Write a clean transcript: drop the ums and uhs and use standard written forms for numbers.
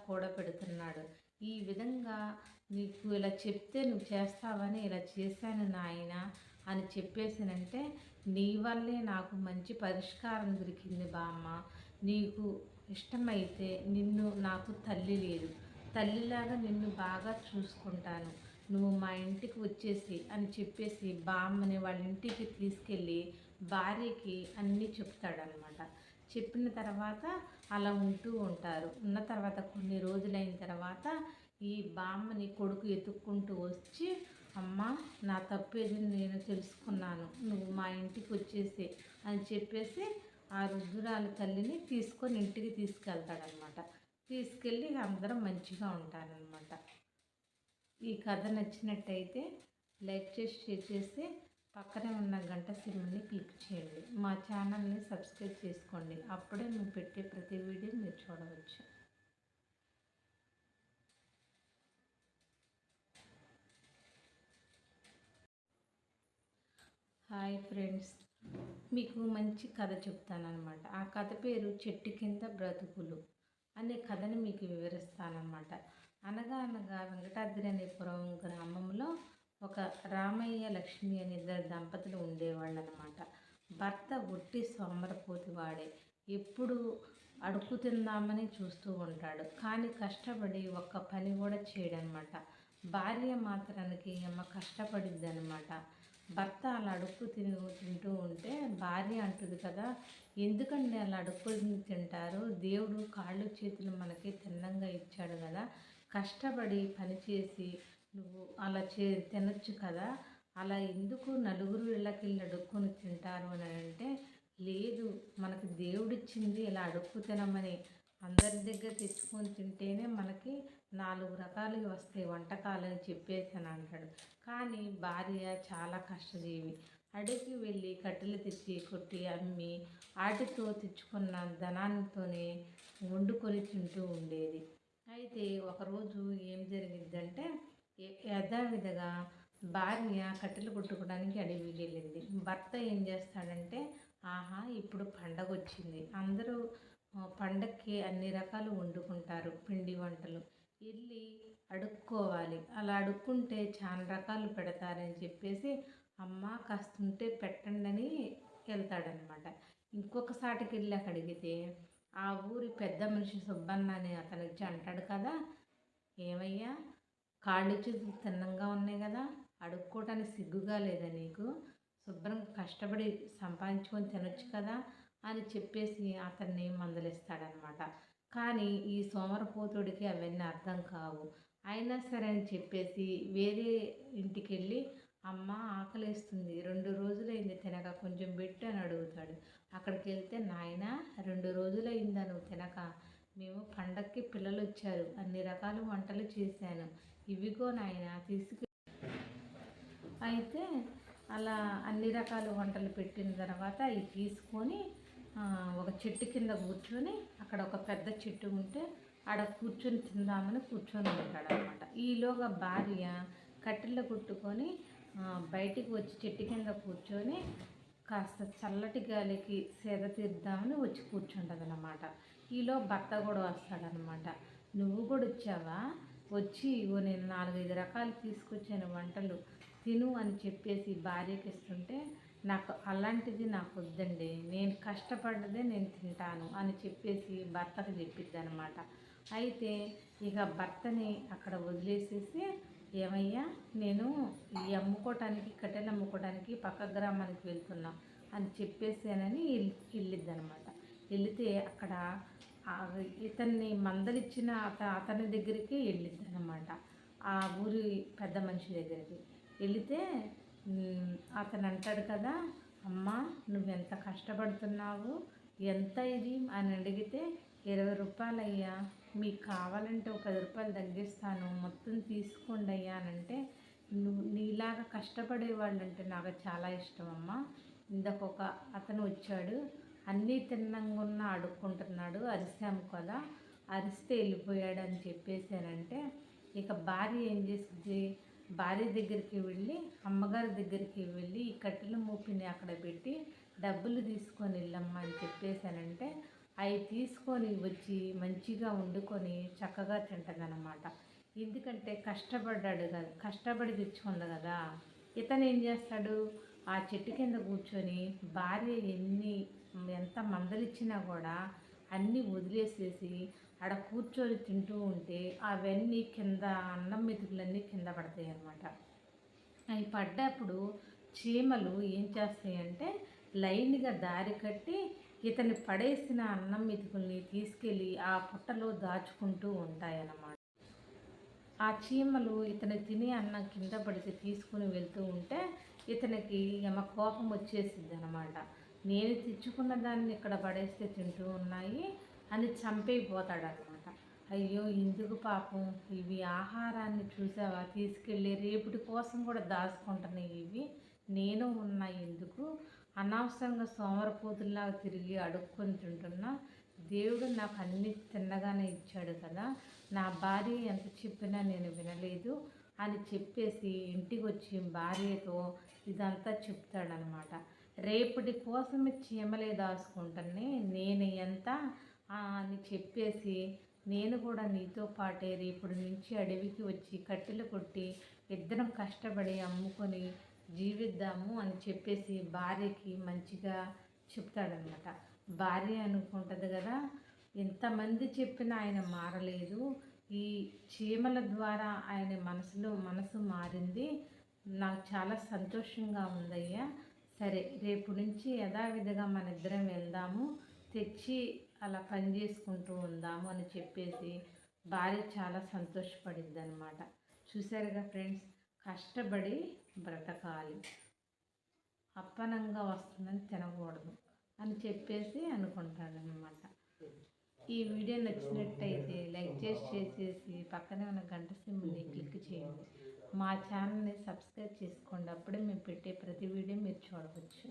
కూడబెడుతున్నాడు. ఈ విధంగా నీకు ఇలా చెప్తే నువ్వు చేస్తావని ఇలా చేశాను నాయన అని చెప్పేసానంటే, నీ వల్లే నాకు మంచి పరిష్కారం దొరికింది బామ్మ. నీకు ఇష్టమైతే నిన్ను నాకు తల్లి లేదు, తల్లిలాగా నిన్ను బాగా చూసుకుంటాను, నువ్వు మా ఇంటికి వచ్చేసి అని చెప్పేసి బామ్మని వాళ్ళ ఇంటికి తీసుకెళ్ళి భార్యకి అన్నీ చెప్తాడనమాట. చెప్పిన తర్వాత అలా ఉంటూ ఉంటారు. ఉన్న తర్వాత కొన్ని రోజులైన తర్వాత ఈ బామ్మని కొడుకు ఎత్తుక్కుంటూ వచ్చి, అమ్మ నా తప్పేది నేను తెలుసుకున్నాను, నువ్వు మా ఇంటికి వచ్చేసి అని చెప్పేసి ఆ రుద్రాల తల్లిని తీసుకొని ఇంటికి తీసుకెళ్తాడనమాట. తీసుకెళ్ళి అందరం మంచిగా ఉంటారనమాట. ఈ కథ నచ్చినట్టయితే లైక్ చేసి షేర్ చేసి పక్కనే ఉన్న గంట సింబల్ని క్లిక్ చేయండి. మా ఛానల్ని సబ్స్క్రైబ్ చేసుకోండి. అప్పుడే మేము పెట్టే ప్రతి వీడియో మీరు చూడవచ్చు. హాయ్ ఫ్రెండ్స్, మీకు మంచి కథ చెప్తానమాట. ఆ కథ పేరు చెట్టు కింద బ్రతుకులు అనే కథని మీకు వివరిస్తానమాట. అనగా అనగా వెంకటాద్రిపురం గ్రామంలో ఒక రామయ్య లక్ష్మి అనే ఇద్దరు దంపతులు ఉండేవాళ్ళనమాట. భర్త ఒట్టి సోమరపోతి వాడే, ఎప్పుడు అడుగు తిందామని చూస్తూ ఉంటాడు, కానీ కష్టపడి ఒక్క పని కూడా చేయడనమాట. భార్య మాత్రానికి అమ్మ కష్టపడిద్ది అనమాట. భర్త అలా అడుక్కు తింటూ ఉంటే భార్య అంటుంది కదా, ఎందుకండి అలా అడుక్కు తింటారు, దేవుడు కాళ్ళు చేతులు మనకి తిన్నంగా ఇచ్చాడు కదా, కష్టపడి పనిచేసి నువ్వు అలా తినొచ్చు కదా, అలా ఎందుకు నలుగురు ఇళ్ళకెళ్ళి అడుక్కొని తింటారు అని అంటే, లేదు మనకి దేవుడిచ్చింది ఇలా అడుక్కు తినమని, అందరి దగ్గర తెచ్చుకొని తింటేనే మనకి 4 రకాలుగా వస్తాయి వంటకాలు అని చెప్పేసి అంటాడు. కానీ భార్య చాలా కష్టజీవి. అడవికి వెళ్ళి కట్టెలు తెచ్చి కొట్టి అమ్మి వాటితో తెచ్చుకున్న ధనానితోనే వండుకొని తింటూ ఉండేది. అయితే ఒకరోజు ఏం జరిగిందంటే, యథావిధిగా భార్య కట్టెలు కొట్టుకోవడానికి అడవికి వెళ్ళింది. భర్త ఏం చేస్తాడంటే, ఆహా ఇప్పుడు పండగ వచ్చింది, అందరూ పండగకి అన్ని రకాలు వండుకుంటారు, పిండి వంటలు, వెళ్ళి అడుక్కోవాలి, అలా అడుక్కుంటే చాలా రకాలు పెడతారని చెప్పేసి, అమ్మ కాస్త ఉంటే పెట్టండి అని వెళ్తాడనమాట. ఇంకొక సాటికి వెళ్ళి అడిగితే, ఆ ఊరి పెద్ద మనిషి సుబ్బన్న అని అతను వచ్చి అంటాడు కదా, ఏమయ్యా కాళ్ళు చేతులు తిన్నంగా ఉన్నాయి కదా, అడుక్కోవటానికి సిగ్గుగా లేదా నీకు, శుభ్రంగా కష్టపడి సంపాదించుకొని తినొచ్చు కదా అని చెప్పేసి అతన్ని మందలిస్తాడనమాట. కానీ ఈ సోమరపోతుడికి అవన్నీ అర్థం కావు. అయినా సరే అని చెప్పేసి వేరే ఇంటికి వెళ్ళి, అమ్మ ఆకలేస్తుంది, 2 రోజులైంది తినక, కొంచెం పెట్టు అని అడుగుతాడు. అక్కడికి వెళ్తే, నాయన 2 రోజులైందా నువ్వు తినక, మేము పండక్కి పిల్లలు వచ్చారు, అన్ని రకాల వంటలు చేశాను, ఇవిగో నాయన తీసుకు. అయితే అలా అన్ని రకాల వంటలు పెట్టిన తర్వాత అవి తీసుకొని ఒక చెట్టు కింద కూర్చొని, అక్కడ ఒక పెద్ద చెట్టు ఉంటే ఆడ కూర్చొని తిందామని కూర్చొని ఉంటాడనమాట. ఈలోగా భార్య కట్టెలు కొట్టుకొని బయటికి వచ్చి చెట్టు కింద కూర్చొని కాస్త చల్లటి గాలికి సేద తీద్దామని వచ్చి కూర్చుంటుంది అన్నమాట. ఈలో భర్త కూడా వస్తాడనమాట. నువ్వు కూడా వచ్చావా, వచ్చి ఇగో నేను 4-5 రకాలు తీసుకొచ్చాను వంటలు తిను అని చెప్పేసి భార్యకి ఇస్తుంటే, నాకు అలాంటిది నాకు వద్దండి, నేను కష్టపడ్డదే నేను తింటాను అని చెప్పేసి భర్తకు చెప్పిద్ది అనమాట. అయితే ఇక భర్తని అక్కడ వదిలేసేసి, ఏమయ్యా నేను ఈ అమ్ముకోవటానికి కట్టెలు అమ్ముకోవడానికి పక్క గ్రామానికి వెళ్తున్నా అని చెప్పేసానని వెళ్ళిద్ది అనమాట. వెళితే అక్కడ ఇతన్ని మందలిచ్చిన అతని దగ్గరికి వెళ్ళిద్ది అనమాట. ఆ ఊరి పెద్ద మనిషి దగ్గరికి వెళితే అతను అంటాడు కదా, అమ్మ నువ్వెంత కష్టపడుతున్నావు, ఎంత ఇది అని అడిగితే, 20 రూపాయలు అయ్యా, మీకు కావాలంటే ఒక 10 రూపాయలు తగ్గిస్తాను, మొత్తం తీసుకోండి అయ్యా అని అంటే, నీలాగా కష్టపడే వాళ్ళంటే నాకు చాలా ఇష్టం అమ్మ, ఇందాక అతను వచ్చాడు, అన్నీ తిన్నంగా అడుక్కుంటున్నాడు, అరిసాము కదా, అరిస్తే వెళ్ళిపోయాడు అని చెప్పేసానంటే, ఇక భార్య ఏం చేసింది, భార్య దగ్గరికి వెళ్ళి అమ్మగారి దగ్గరికి వెళ్ళి ఈ కట్టెల మూపిని అక్కడ పెట్టి డబ్బులు తీసుకొని వెళ్ళమ్మా అని చెప్పేసానంటే, అవి తీసుకొని వచ్చి మంచిగా వండుకొని చక్కగా తింటుందన్నమాట. ఎందుకంటే కష్టపడ్డాడు కదా, కష్టపడి తెచ్చుకుంది కదా. ఇతను ఏం చేస్తాడు, ఆ చెట్టు కింద కూర్చొని భార్య ఎంత మందలిచ్చినా కూడా అన్నీ వదిలేసేసి ఆడ కూర్చొని తింటూ ఉంటే అవన్నీ కింద అన్నం మెతుకులన్నీ కింద పడతాయి అన్నమాట. అవి పడ్డప్పుడు చీమలు ఏం చేస్తాయంటే లైన్గా దారి కట్టి ఇతని పడేసిన అన్నం మెతుకుల్ని తీసుకెళ్ళి ఆ పుట్టలో దాచుకుంటూ ఉంటాయన్నమాట. ఆ చీమలు ఇతను తినే అన్నం కింద పడితే తీసుకుని వెళ్తూ ఉంటే ఇతనికి కోపం వచ్చేసింది అనమాట. నేను తెచ్చుకున్న దాన్ని ఇక్కడ పడేస్తే తింటూ ఉన్నాయి అని చంపైపోతాడనమాట. అయ్యో ఎందుకు పాపం, ఇవి ఆహారాన్ని చూసావా తీసుకెళ్ళి రేపటి కోసం కూడా దాచుకుంటున్నాయి ఇవి, నేను ఉన్నా ఎందుకు, అనవసరంగా సోమరపోతుల్లాగా తిరిగి అడుక్కొని తింటున్నా, దేవుడు నాకు అన్ని తిన్నగానే ఇచ్చాడు కదా, నా భార్య ఎంత చెప్పినా నేను వినలేదు అని చెప్పేసి ఇంటికి వచ్చి భార్యతో ఇదంతా చెప్తాడనమాట. రేపటి కోసమే చీమలే దాచుకుంటానే నేను ఎంత అని చెప్పేసి, నేను కూడా నీతో పాటే రేపటి నుంచి అడవికి వచ్చి కట్టెలు కొట్టి ఇద్దరం కష్టపడి అమ్ముకొని జీవిద్దాము అని చెప్పేసి భార్యకి మంచిగా చెప్తాడనమాట. భార్య అనుకుంటుంది కదా, ఎంతమంది చెప్పినా ఆయన మారలేదు, ఈ చీమల ద్వారా ఆయన మనసు మారింది, నాకు చాలా సంతోషంగా ఉందయ్యా, సరే రేపు నుంచి యథావిధిగా మన ఇద్దరం వెళ్దాము, తెచ్చి అలా పని చేసుకుంటూ ఉందాము అని చెప్పేసి భార్య చాలా సంతోషపడింది అనమాట. చూసారుగా ఫ్రెండ్స్, కష్టపడి బ్రతకాలి, అప్పనంగా వస్తుందని తినకూడదు అని చెప్పేసి అనుకుంటాడనమాట. ఈ వీడియో నచ్చినట్టయితే లైక్ చేసేసి పక్కనే ఉన్న గంట సింబల్ని క్లిక్ చేయండి. మా ఛానల్ని సబ్స్క్రైబ్ చేసుకోండి, అప్పుడే మేము పెట్టే ప్రతి వీడియో మీరు చూడవచ్చు.